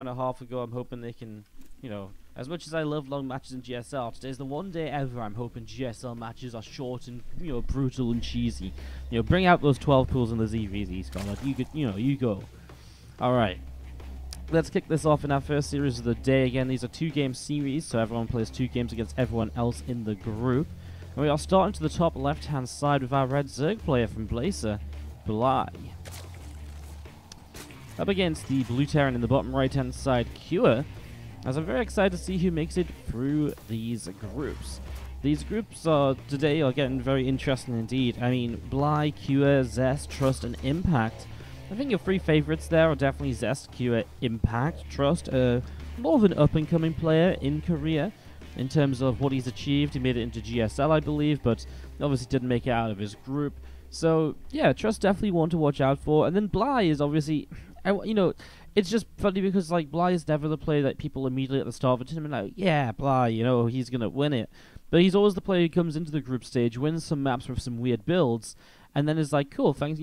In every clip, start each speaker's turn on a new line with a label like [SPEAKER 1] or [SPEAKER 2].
[SPEAKER 1] and a half ago, I'm hoping they can, as much as I love long matches in GSL, today's the one day ever I'm hoping GSL matches are short and, brutal and cheesy. Bring out those 12 pools in the TvZ, Scott. You go. Alright. Let's kick this off in our first series of the day. Again, these are 2-game series, so everyone plays 2 games against everyone else in the group. And we are starting to the top left-hand side with our red Zerg player from Blazer, Bly. Up against the blue Terran in the bottom right-hand side, Cure, as I'm very excited to see who makes it through these groups. These groups today are getting very interesting indeed. I mean, Bly, Cure, Zest, Trust, and Impact. I think your 3 favorites there are definitely Zest, Cure, Impact. Trust, more of an up-and-coming player in Korea in terms of what he's achieved. He made it into GSL, I believe, but obviously didn't make it out of his group. So, yeah, Trust definitely one to watch out for. And then Bly is obviously... it's just funny because, Bly is never the player that people immediately at the start of the tournament yeah, Bly, he's going to win it. But he's always the player who comes into the group stage, wins some maps with some weird builds, and then is like, cool, thanks,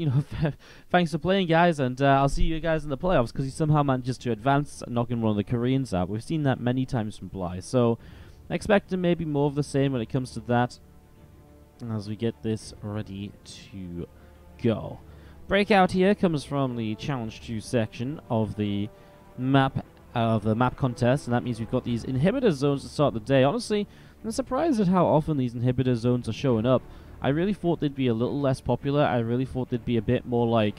[SPEAKER 1] thanks for playing, guys, and I'll see you guys in the playoffs, because he somehow manages to advance, knocking one of the Koreans out. We've seen that many times from Bly, so expecting maybe more of the same when it comes to that, as we get this ready to go. Breakout here comes from the Challenge 2 section of the map contest, and that means we've got these inhibitor zones to start the day. Honestly, I'm surprised at how often these inhibitor zones are showing up. I really thought they'd be a little less popular. I really thought they'd be a bit more like...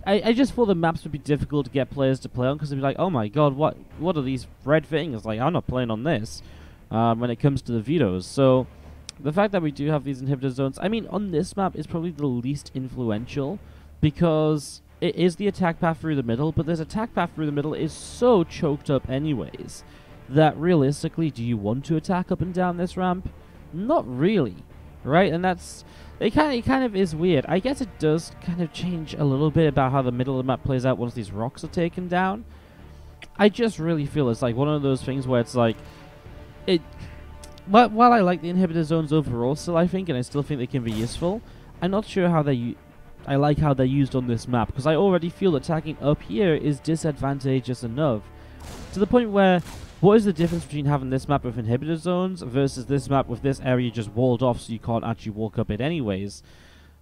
[SPEAKER 1] I just thought the maps would be difficult to get players to play on, because they'd be like, oh my god, what are these red things? I'm not playing on this when it comes to the vetoes. So the fact that we do have these inhibitor zones, I mean, on this map is probably the least influential, because it is the attack path through the middle, but this attack path through the middle is so choked up anyways, that realistically, do you want to attack up and down this ramp? Not really, right? And that's... It kind of is weird. I guess it does kind of change a little bit about how the middle of the map plays out once these rocks are taken down. I just really feel it's like one of those things where it's like... While I like the inhibitor zones overall still, I think, and I still think they can be useful, I'm not sure how I like how they're used on this map, because I already feel attacking up here is disadvantageous enough. To the point where, what is the difference between having this map with inhibitor zones versus this map with this area just walled off so you can't actually walk up it anyways?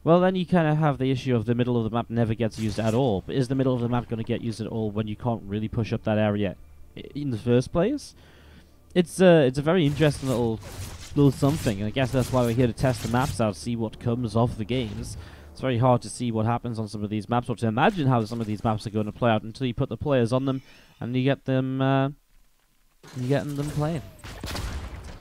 [SPEAKER 1] Well, then you kind of have the issue of the middle of the map never gets used at all. But is the middle of the map going to get used at all when you can't really push up that area in the first place? It's a very interesting little something, and I guess that's why we're here to test the maps out, see what comes of the games. It's very hard to see what happens on some of these maps, or to imagine how some of these maps are going to play out until you put the players on them and you get them playing.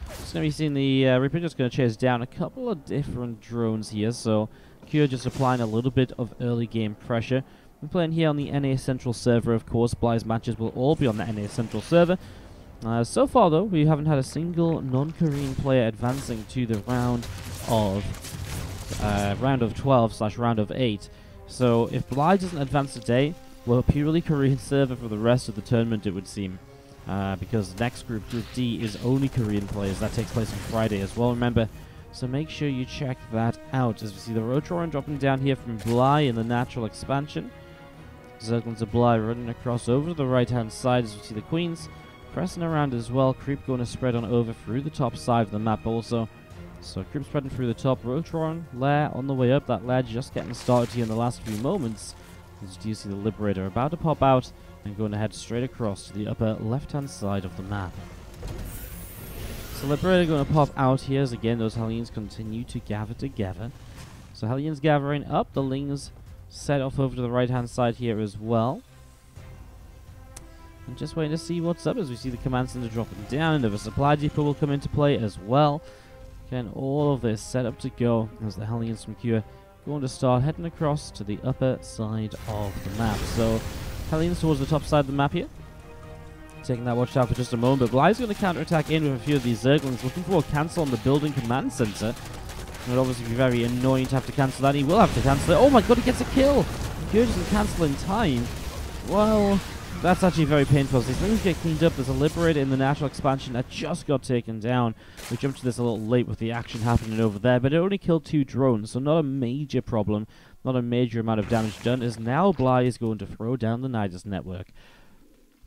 [SPEAKER 1] Just going to be seeing the Reaper just going to chase down a couple of different drones here, so Cure just applying a little bit of early game pressure. We're playing here on the NA Central server, of course. Bly's matches will all be on the NA Central server. So far, though, we haven't had a single non-Korean player advancing to the round of 12/round of 8. So if Bly doesn't advance today, we're a purely Korean server for the rest of the tournament, it would seem. Because the next group, Group D, is only Korean players. That takes place on Friday as well, remember. So make sure you check that out. As we see the Rotoran dropping down here from Bly in the natural expansion. Zerglings of Bly running across over to the right-hand side as we see the Queens pressing around as well. Creep going to spread on over through the top side of the map also. So Creep spreading through the top. Rotoran lair on the way up. That lair just getting started here in the last few moments. As you see the Liberator about to pop out and going to head straight across to the upper left-hand side of the map. So Liberator going to pop out here as again those Hellions continue to gather together. So Hellions gathering up. The Lings set off over to the right-hand side here as well. And just waiting to see what's up as we see the command center dropping down. Another supply depot will come into play as well. Again, all of this set up to go as the Hellions from Cure going to start heading across to the upper side of the map. So Hellions towards the top side of the map here. Taking that watchtower for just a moment, but Bly's going to counterattack in with a few of these Zerglings, looking for a cancel on the building command center. It would obviously be very annoying to have to cancel that. He will have to cancel it. Oh my god, he gets a kill! Cure doesn't cancel in time. Well, that's actually very painful. As these things get cleaned up, there's a Liberator in the natural expansion that just got taken down. We jumped to this a little late with the action happening over there, but it only killed 2 drones, so not a major problem. Not a major amount of damage done, as now Bly is going to throw down the Nidus network.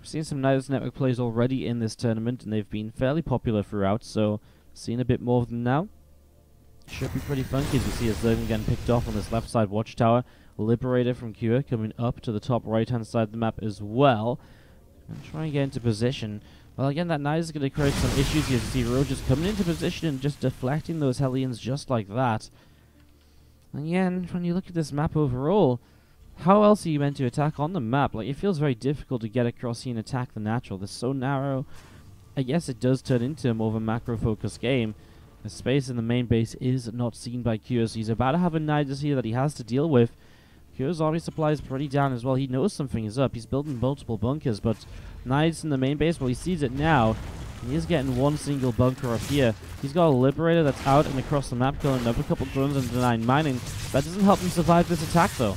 [SPEAKER 1] We've seen some nice network plays already in this tournament, and they've been fairly popular throughout, so seeing a bit more of them now. Should be pretty funky as we see a Zerg getting picked off on this left side watchtower. Liberator from Cure coming up to the top right-hand side of the map as well. And try and get into position. Well, again, that Knight is going to create some issues here. You see Roach just coming into position and just deflecting those Hellions just like that. And again, when you look at this map overall, how else are you meant to attack on the map? Like, it feels very difficult to get across here and attack the natural. They're so narrow. I guess it does turn into more of a macro-focused game. The space in the main base is not seen by Cure, so he's about to have a Nidus here that he has to deal with. Cure's army supply is pretty down as well. He knows something is up. He's building multiple bunkers, but Nidus in the main base, well, he sees it now. He is getting one single bunker up here. He's got a Liberator that's out and across the map, killing up a couple drones and denying mining. That doesn't help him survive this attack, though.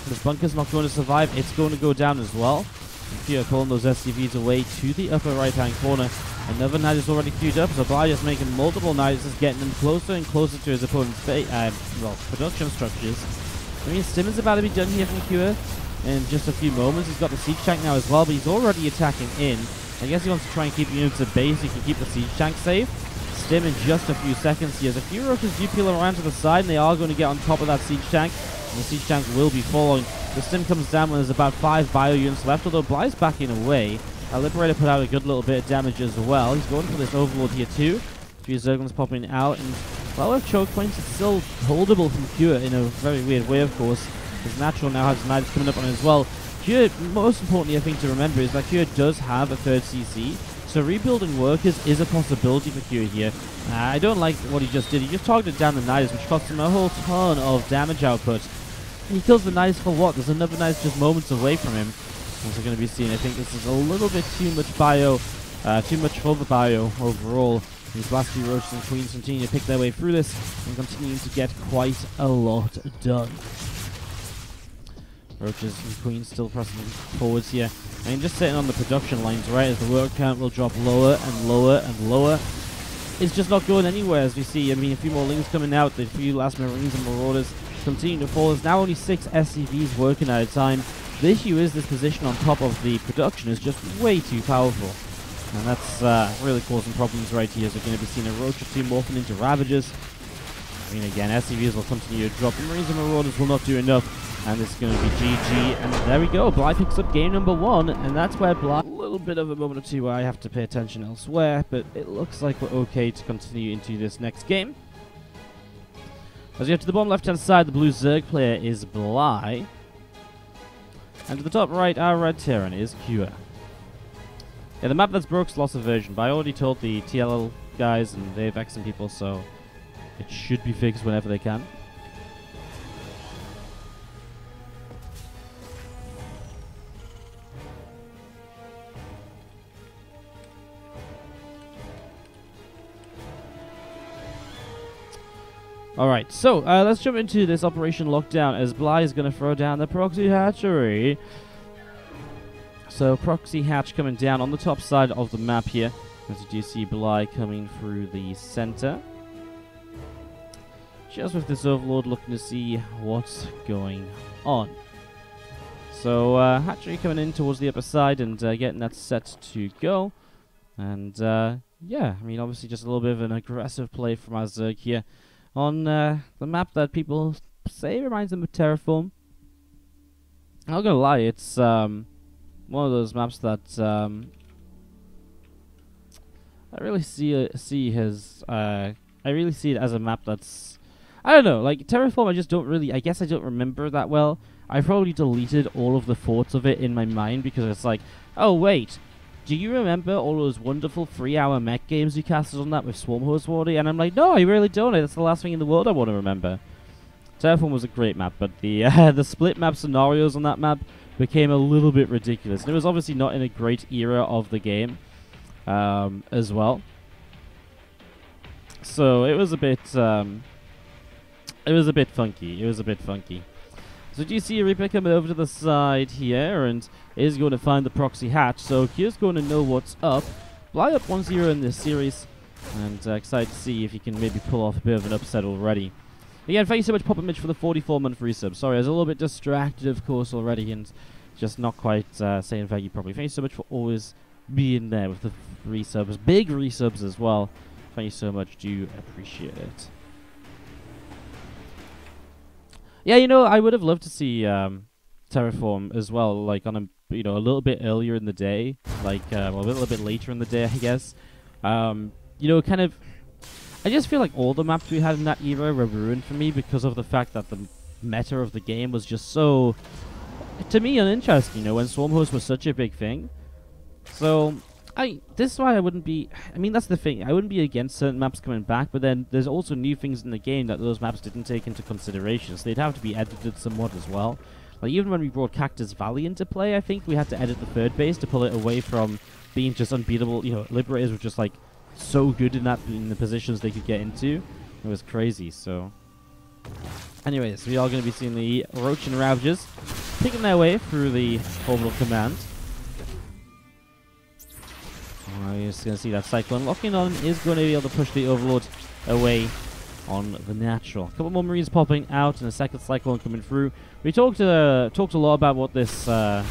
[SPEAKER 1] This bunker's not going to survive. It's going to go down as well. And Cure pulling those SCVs away to the upper right-hand corner. Another Knight is already queued up, so Bly is making multiple Knights, is getting them closer and closer to his opponent's production structures. I mean, Stim is about to be done here from Cure in just a few moments. He's got the siege tank now as well, but he's already attacking in. I guess he wants to try and keep units at base so he can keep the siege tank safe. Stim in just a few seconds. He has a few roaches do peel around to the side, and they are going to get on top of that siege tank. And the siege tank will be following. The Stim comes down when there's about 5 bio units left, although Bly's backing away. Liberator put out a good little bit of damage as well. He's going for this Overlord here too. 3 Zerglings popping out, and well, with choke points, it's still holdable from Cure in a very weird way, of course. His natural now has Knights coming up on it as well. Cure, most importantly, I think to remember is that Cure does have a 3rd CC, so rebuilding workers is a possibility for Cure here. I don't like what he just did. He just targeted down the Knights, which cost him a whole ton of damage output. He kills the Knights for what? There's another Knight just moments away from him. As we're going to be seeing, I think this is a little bit too much bio, too much for the bio overall. These last few Roaches and Queens continue to pick their way through this and continuing to get quite a lot done. Roaches and Queens still pressing forwards here. I mean, just sitting on the production lines, right, as the work count will drop lower and lower and lower. It's just not going anywhere, as we see. I mean, a few more Lings coming out, the few last Marines and Marauders continue to fall. There's now only 6 SCVs working at a time. The issue is this position on top of the production is just way too powerful. And that's really causing problems right here. So we're going to be seeing a Roach or 2 morphing into Ravagers. I mean, again, SCVs will continue to drop. The Marines and Marauders will not do enough. And it's going to be GG. And there we go. Bly picks up game number 1. And that's where Bly... A little bit of a moment or two where I have to pay attention elsewhere. But it looks like we're okay to continue into this next game. As we get to the bottom left-hand side, the blue Zerg player is Bly. And to the top right, our red Terran is Cure. Yeah, the map that's broke's lost a version, but I already told the TLL guys, and they've vexing people, so it should be fixed whenever they can. Alright, so let's jump into this Operation Lockdown as Bly is going to throw down the proxy hatchery. So proxy hatch coming down on the top side of the map here. As you do see Bly coming through the center. Just with this Overlord looking to see what's going on. So hatchery coming in towards the upper side and getting that set to go. And yeah, I mean obviously just a little bit of an aggressive play from our Zerg here. On the map that people say reminds them of Terraform. I'm not gonna lie, it's one of those maps that I really see it as a map that's, I don't know, like Terraform I just don't really, I guess I don't remember that well. I probably deleted all of the thoughts of it in my mind because it's like, oh wait, do you remember all those wonderful 3-hour mech games you casted on that with Swarmhorse Wardy? And I'm like, no, I really don't. That's the last thing in the world I want to remember. Terraform was a great map, but the the split map scenarios on that map became a little bit ridiculous. And it was obviously not in a great era of the game as well. So it was a bit funky. It was a bit funky. So do you see Reaper coming over to the side here and is going to find the proxy hatch. So Cure's going to know what's up. Bly up 1-0 in this series. And excited to see if he can maybe pull off a bit of an upset already. Again, thank you so much, Papa Mitch, for the 44-month resub. Sorry, I was a little bit distracted, of course, already. And Just not quite saying thank you properly. Thank you so much for always being there with the resubs. Big resubs as well. Thank you so much. Do appreciate it. Yeah, you know, I would have loved to see Terraform as well, like on a a little bit earlier in the day, like a little bit later in the day, I guess. Kind of. I just feel like all the maps we had in that era were ruined for me because of the fact that the meta of the game was just so, to me, uninteresting. When Swarm Host was such a big thing. So this is why I wouldn't be. I mean, that's the thing. I wouldn't be against certain maps coming back, but then there's also new things in the game that those maps didn't take into consideration. So they'd have to be edited somewhat as well. Like even when we brought Cactus Valley into play, I think we had to edit the third base to pull it away from being just unbeatable. Liberators were just like so good in the positions they could get into. It was crazy. So, anyways, we are going to be seeing the Roach and Ravagers picking their way through the orbital command. You're just going to see that Cyclone locking on is going to be able to push the Overlord away on the natural. A couple more Marines popping out and a second Cyclone coming through. We talked a lot about what this kind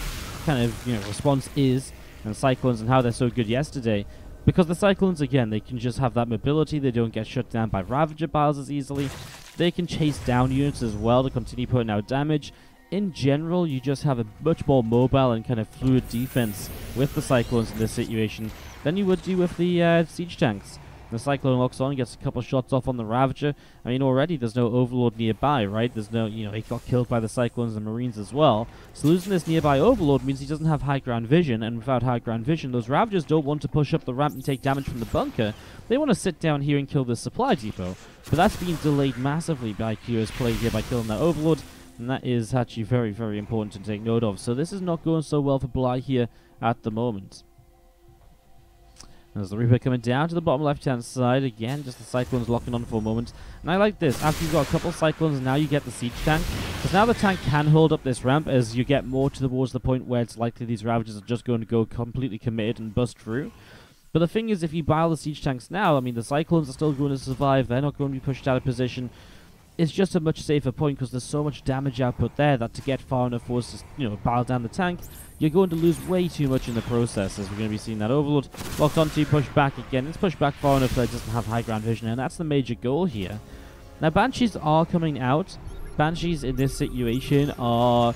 [SPEAKER 1] of response is and Cyclones and how they're so good yesterday. Because the Cyclones, again, they can just have that mobility. They don't get shut down by Ravager Biles as easily. They can chase down units as well to continue putting out damage. In general, you just have a much more mobile and kind of fluid defense with the Cyclones in this situation than you would do with the siege tanks. The Cyclone locks on, gets a couple shots off on the Ravager. I mean, already there's no Overlord nearby, right? There's no, he got killed by the Cyclones and Marines as well. So losing this nearby Overlord means he doesn't have high ground vision, and without high ground vision, those Ravagers don't want to push up the ramp and take damage from the bunker. They want to sit down here and kill this supply depot. But that's being delayed massively by Kyo's play here by killing that Overlord, and that is actually very, very important to take note of. So this is not going so well for Bly here at the moment. There's the Reaper coming down to the bottom left-hand side. Again, just the Cyclones locking on for a moment. And I like this. After you've got a couple of Cyclones, now you get the Siege Tank. Because now the tank can hold up this ramp as you get more towards the point where it's likely these Ravagers are just going to go completely committed and bust through. But the thing is, if you bile the Siege Tanks now, I mean, the Cyclones are still going to survive. They're not going to be pushed out of position. It's just a much safer point because there's so much damage output there that to get far enough for us to, bile down the tank, you're going to lose way too much in the process, as we're going to be seeing that Overlord locked onto, pushed back again. It's pushed back far enough that it doesn't have high ground vision, and that's the major goal here. Now, Banshees are coming out. Banshees in this situation are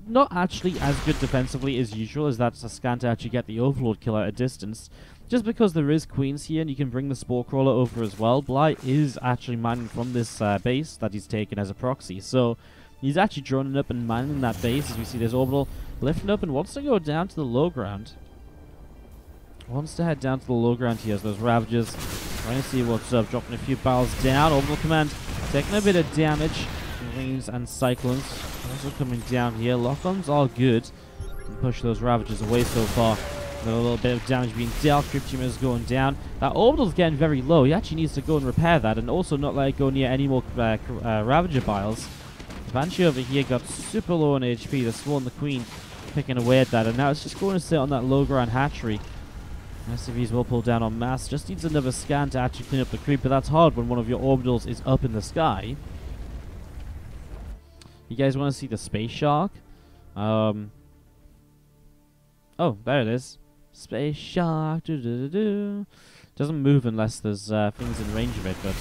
[SPEAKER 1] not actually as good defensively as usual, as that's a scan to actually get the Overlord kill at a distance. Just because there is Queens here and you can bring the Spore Crawler over as well, Bly is actually mining from this base that he's taken as a proxy. So he's actually droning up and mining that base as we see this Orbital lifting up and wants to go down to the low ground. Wants to head down to the low ground here as those Ravagers trying to see what's up, dropping a few barrels down. Orbital Command taking a bit of damage. Marines and Cyclones also coming down here. Lock-ons are good. Can push those Ravagers away so far. A little bit of damage being dealt. Cryptium is going down. That Orbital's getting very low. He actually needs to go and repair that and also not let it go near any more Ravager Biles. Banshee over here got super low on HP. The Swarm, the Queen, picking away at that. And now it's just going to sit on that low ground hatchery. SCVs will pull down en masse. Just needs another scan to actually clean up the creep. But that's hard when one of your orbitals is up in the sky. You guys want to see the Space Shark? Oh, there it is. Space Shark. Doesn't move unless there's things in range of it, but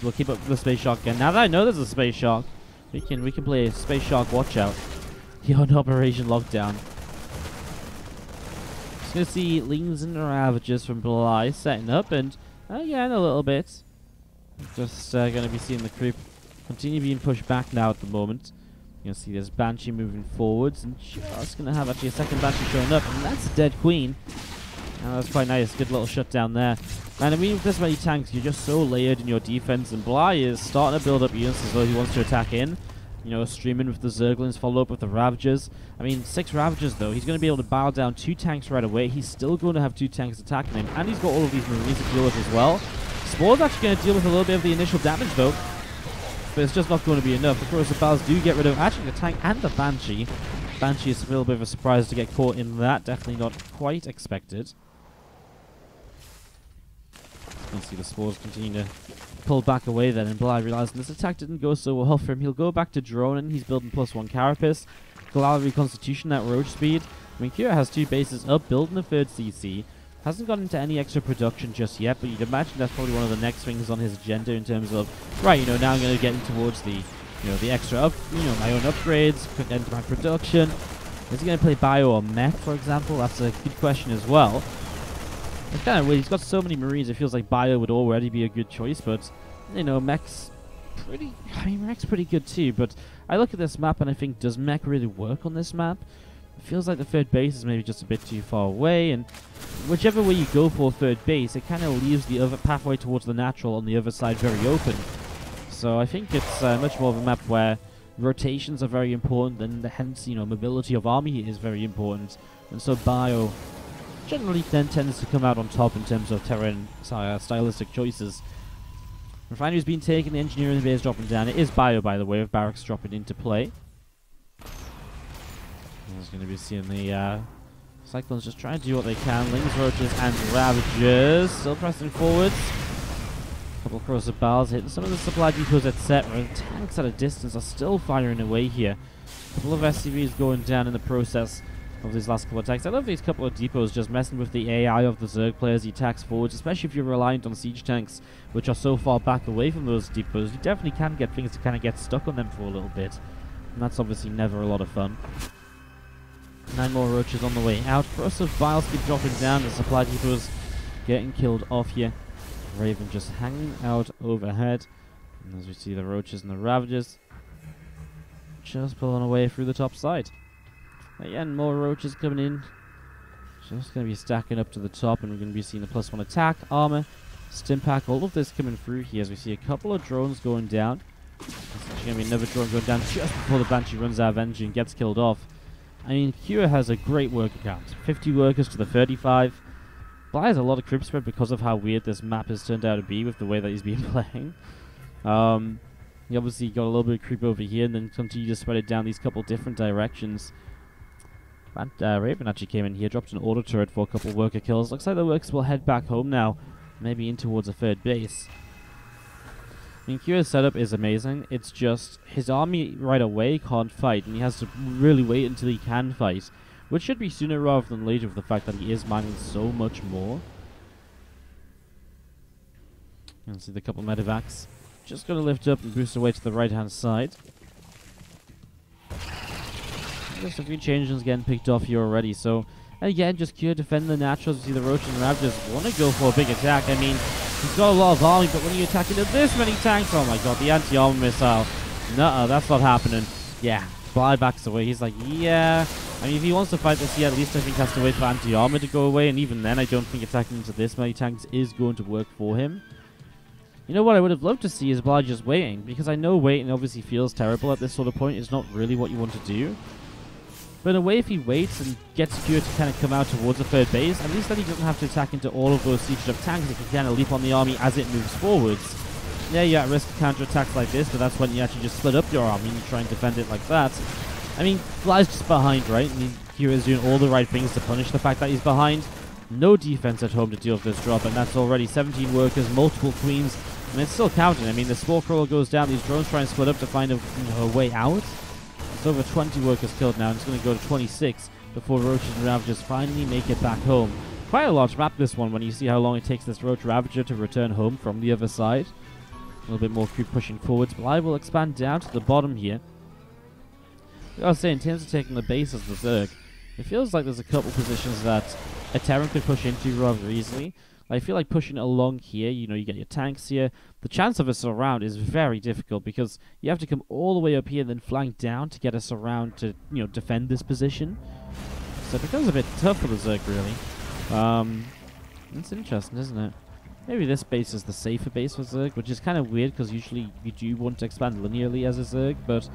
[SPEAKER 1] we'll keep up with the Space Shark again. Now that I know there's a Space Shark, we can play a Space Shark Watch Out here on Operation Lockdown. Just gonna see Lings and Ravagers from Bly setting up, and again a little bit. Just gonna be seeing the creep continue being pushed back now at the moment. You're going to see this Banshee moving forwards, and just going to have actually a second Banshee showing up, and that's a dead Queen. Oh, that's quite nice. Good little shutdown there. And I mean, with this many tanks, you're just so layered in your defense, and Bly is starting to build up units as though he wants to attack in. Streaming with the Zerglings, follow up with the Ravagers. I mean, 6 Ravagers, though. He's going to be able to bow down 2 tanks right away. He's still going to have 2 tanks attacking him, and he's got all of these Marines to deal with as well. Spore's actually going to deal with a little bit of the initial damage, though. But it's just not going to be enough. The Corrosive Biles do get rid of actually the tank and the Banshee. Banshee is a little bit of a surprise to get caught in that. Definitely not quite expected. You can see the Spores continue to pull back away then, and Bly realizing this attack didn't go so well for him. He'll go back to droning. He's building +1 Carapace. Gallery Constitution, that roach speed. I mean, Kira has 2 bases up, building a 3rd CC. Hasn't gotten into any extra production just yet, but you'd imagine that's probably one of the next things on his agenda in terms of, right, you know, now I'm going to get in towards the, you know, the extra my own upgrades, get into my production. Is he going to play Bio or Mech, for example? That's a good question as well. It's kind of weird. He's got so many Marines, it feels like Bio would already be a good choice, but, you know, Mech's pretty good too, but I look at this map and I think, does Mech really work on this map? It feels like the 3rd base is maybe just a bit too far away, and whichever way you go for 3rd base, it kind of leaves the other pathway towards the natural on the other side very open. So I think it's much more of a map where rotations are very important, and hence, you know, mobility of army is very important, and so Bio generally then tends to come out on top in terms of terrain stylistic choices. Refinery's been taken, the engineering base dropping down. It is Bio, by the way, with barracks dropping into play. There's going to be seeing the Cyclones just trying to do what they can. Lings, Roaches, and Ravagers still pressing forwards. A couple of corrosive barrels hitting some of the supply depots, etc. The tanks at a distance are still firing away here. A couple of SCVs going down in the process of these last couple of attacks. I love these couple of depots just messing with the AI of the Zerg players. He attacks forwards, especially if you're reliant on siege tanks, which are so far back away from those depots. You definitely can get things to kind of get stuck on them for a little bit, and that's obviously never a lot of fun. 9 more roaches on the way out. Corrosive vials keep dropping down. The supply depots getting killed off here. Raven just hanging out overhead. And as we see the roaches and the ravagers just pulling away through the top side. Again, more roaches coming in. Just going to be stacking up to the top, and we're going to be seeing a +1 attack, armor, stim pack, all of this coming through here as we see a couple of drones going down. There's actually going to be another drone going down just before the Banshee runs out of energy and gets killed off. I mean, Kira has a great worker count. 50 workers to the 35. Bly has a lot of creep spread because of how weird this map has turned out to be with the way that he's been playing. He obviously got a little bit of creep over here and then continued to spread it down these couple different directions. Raven actually came in here, dropped an auto turret for a couple worker kills. Looks like the workers will head back home now, maybe in towards a 3rd base. I mean, Kira's setup is amazing. It's just his army right away can't fight, and he has to really wait until he can fight, which should be sooner rather than later with the fact that he is mining so much more. You can see the couple medevacs just going to lift up and boost away to the right-hand side. Just a few changes getting picked off here already, so again, just Kira defending the naturals. You see the Roaches and Ravagers want to go for a big attack. I mean, he's got a lot of army, but when you attack into this many tanks, oh my god, the anti-armor missile. Nuh-uh, that's not happening. Yeah, Bly backs away. He's like, yeah. I mean, if he wants to fight this, at least I think has to wait for anti-armor to go away, and even then, I don't think attacking into this many tanks is going to work for him. You know what I would have loved to see is Bly just waiting, because I know waiting obviously feels terrible at this sort of point. It's not really what you want to do. But in a way, if he waits and gets Kira to kind of come out towards the 3rd base, at least then he doesn't have to attack into all of those sieged up tanks. He can kind of leap on the army as it moves forwards. Yeah, you're at risk of counter-attacks like this, but that's when you actually just split up your army and you try and defend it like that. I mean, Bly's just behind, right? I mean, Kira's doing all the right things to punish the fact that he's behind. No defense at home to deal with this drop, and that's already 17 workers, multiple queens, and it's still counting. I mean, the Spore Crawler goes down, these drones try and split up to find a way out. It's over 20 workers killed now, and it's going to go to 26 before Roaches and Ravagers finally make it back home. Quite a large map, this one, when you see how long it takes this Roach Ravager to return home from the other side. A little bit more creep pushing forwards, but I will expand down to the bottom here. I gotta say, in terms of taking the base as the Zerg, it feels like there's a couple positions that a Terran could push into rather easily. I feel like pushing it along here, you know, you get your tanks here. The chance of a surround is very difficult because you have to come all the way up here and then flank down to get a surround to, you know, defend this position. So it becomes a bit tough for the Zerg, really. It's interesting, isn't it? Maybe this base is the safer base for Zerg, which is kind of weird because usually you do want to expand linearly as a Zerg, but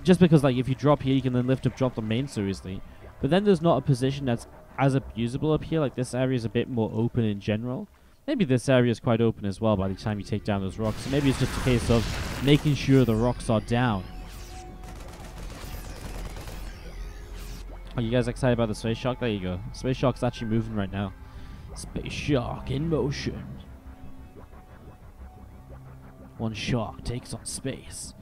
[SPEAKER 1] just because, like, if you drop here, you can then lift up, drop the main seriously. But then there's not a position that's as abusable up here. Like, this area is a bit more open in general. Maybe this area is quite open as well by the time you take down those rocks. So maybe it's just a case of making sure the rocks are down. Are you guys excited about the Space Shark? There you go. Space Shark's actually moving right now. Space Shark in motion. One shark takes on space.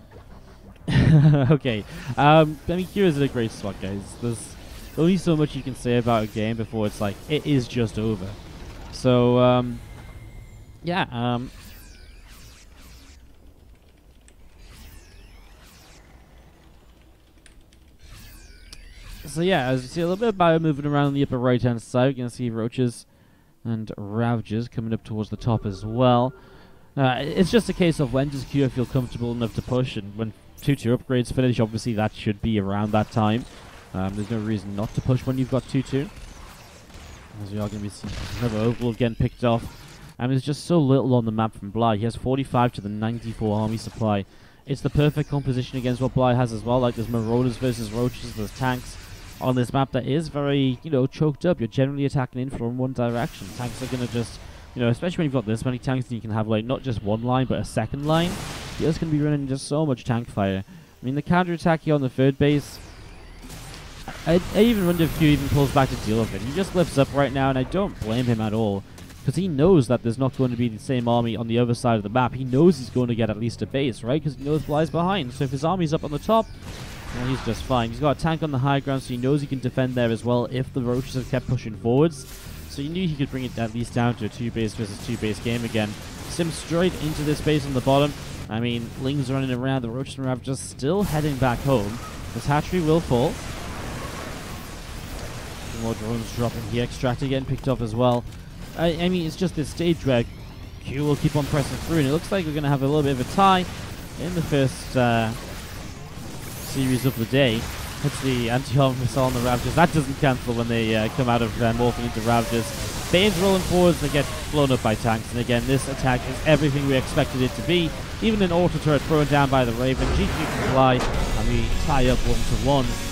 [SPEAKER 1] Okay. I mean, Kira's in a great spot, guys. There's only so much you can say about a game before it's like, it is just over. So, yeah, so yeah, as you see a little bit of bio moving around the upper right-hand side, you can see Roaches and Ravagers coming up towards the top as well. It's just a case of when does Kira feel comfortable enough to push, and when 2-2 upgrades finish, obviously that should be around that time. There's no reason not to push when you've got 2-2. As we are going to be seeing another overload getting picked off. And there's just so little on the map from Bly. He has 45 to the 94 army supply. It's the perfect composition against what Bly has as well. Like, there's Marauders versus Roaches, there's tanks on this map that is very, choked up. You're generally attacking in from one direction. Tanks are going to just, especially when you've got this many tanks, and you can have, like, not just one line, but a second line. You're just going to be running just so much tank fire. I mean, the counter-attack here on the third base, I even wonder if Q even pulls back to deal with it. He just lifts up right now, and I don't blame him at all. Because he knows that there's not going to be the same army on the other side of the map. He knows he's going to get at least a base, right? Because he knows Bly's behind. So if his army's up on the top, well, he's just fine. He's got a tank on the high ground, so he knows he can defend there as well if the Roaches have kept pushing forwards. So you knew he could bring it at least down to a 2-base versus 2-base game again. Sim straight into this base on the bottom. I mean, Ling's running around. The Roaches and Ravagers still heading back home. This hatchery will fall. More drones dropping here. Extractor getting picked off as well. I mean, it's just this stage where Q will keep on pressing through, and it looks like we're going to have a little bit of a tie in the first series of the day. It's the anti-armor missile on the Ravagers. That doesn't cancel when they come out of morphing into Ravagers. Bane's rolling forwards, they get blown up by tanks, and again, this attack is everything we expected it to be. Even an auto turret thrown down by the Raven. GG can fly, and we tie up 1-1.